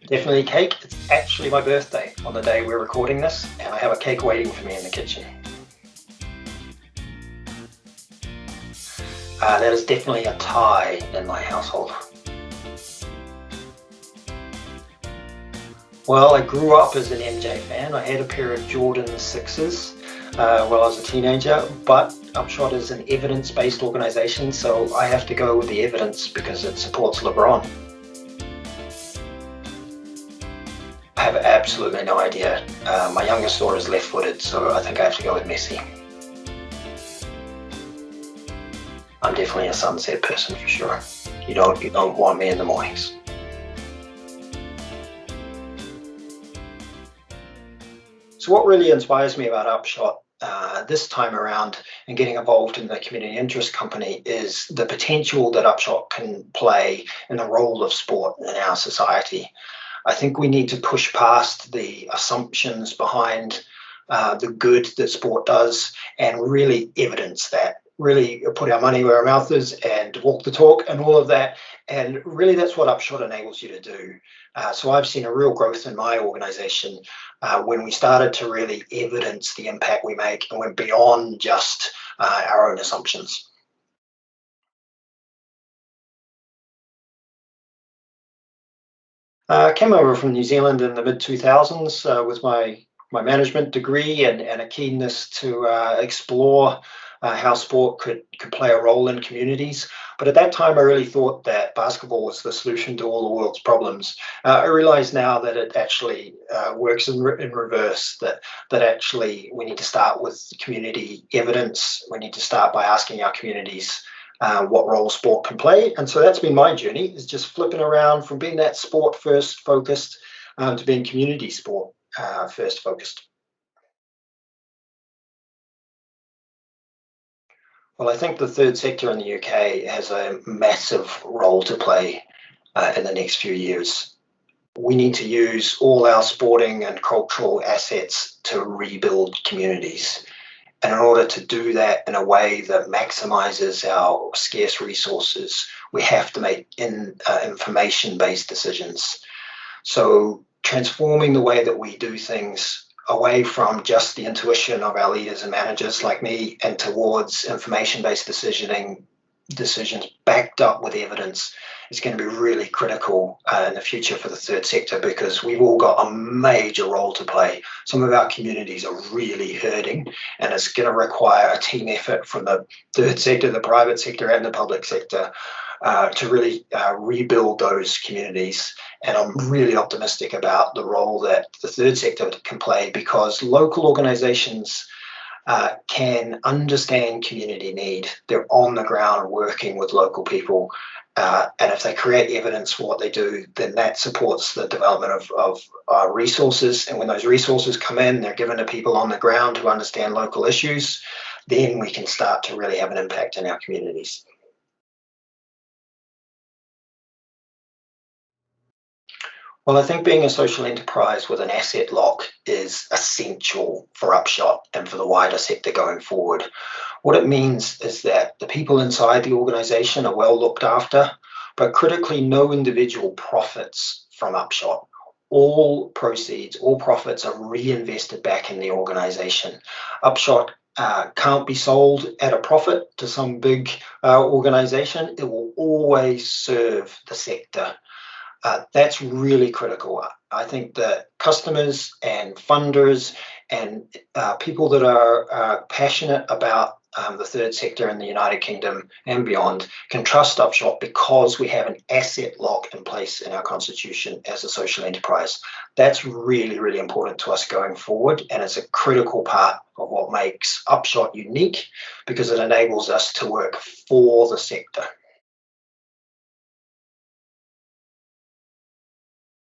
Definitely cake. It's actually my birthday on the day we're recording this, and I have a cake waiting for me in the kitchen. That is definitely a tie in my household. Well, I grew up as an MJ fan. I had a pair of Jordan 6s while I was a teenager, but Upshot is an evidence-based organization, so I have to go with the evidence because it supports LeBron. I have absolutely no idea. My youngest daughter is left-footed, so I think I have to go with Messi. I'm definitely a sunset person for sure. You don't want me in the mornings. So what really inspires me about Upshot this time around and getting involved in the community interest company is the potential that Upshot can play in the role of sport in our society. I think we need to push past the assumptions behind the good that sport does and really evidence that. Really put our money where our mouth is and walk the talk and all of that. And really that's what Upshot enables you to do. So I've seen a real growth in my organization when we started to really evidence the impact we make and went beyond just our own assumptions. I came over from New Zealand in the mid-2000s with my management degree and a keenness to explore how sport could play a role in communities. But at that time, I really thought that basketball was the solution to all the world's problems. I realize now that it actually works in reverse, that actually we need to start with community evidence. We need to start by asking our communities what role sport can play. And so that's been my journey, is just flipping around from being that sport first focused to being community sport first focused. Well, I think the third sector in the UK has a massive role to play in the next few years. We need to use all our sporting and cultural assets to rebuild communities. And in order to do that in a way that maximizes our scarce resources, we have to make information-based decisions. So transforming the way that we do things away from just the intuition of our leaders and managers like me and towards information-based decisions backed up with evidence is going to be really critical in the future for the third sector, because we've all got a major role to play. Some of our communities are really hurting, and it's going to require a team effort from the third sector, the private sector and the public sector to really rebuild those communities. And I'm really optimistic about the role that the third sector can play, because local organizations can understand community need. They're on the ground working with local people. And if they create evidence for what they do, then that supports the development of resources. And when those resources come in, they're given to people on the ground who understand local issues, then we can start to really have an impact in our communities. Well, I think being a social enterprise with an asset lock is essential for Upshot and for the wider sector going forward. What it means is that the people inside the organization are well looked after, but critically, no individual profits from Upshot. All proceeds, all profits are reinvested back in the organization. Upshot can't be sold at a profit to some big organization. It will always serve the sector. That's really critical. I think that customers and funders and people that are passionate about the third sector in the United Kingdom and beyond can trust Upshot because we have an asset lock in place in our constitution as a social enterprise. That's really, really important to us going forward, and it's a critical part of what makes Upshot unique, because it enables us to work for the sector.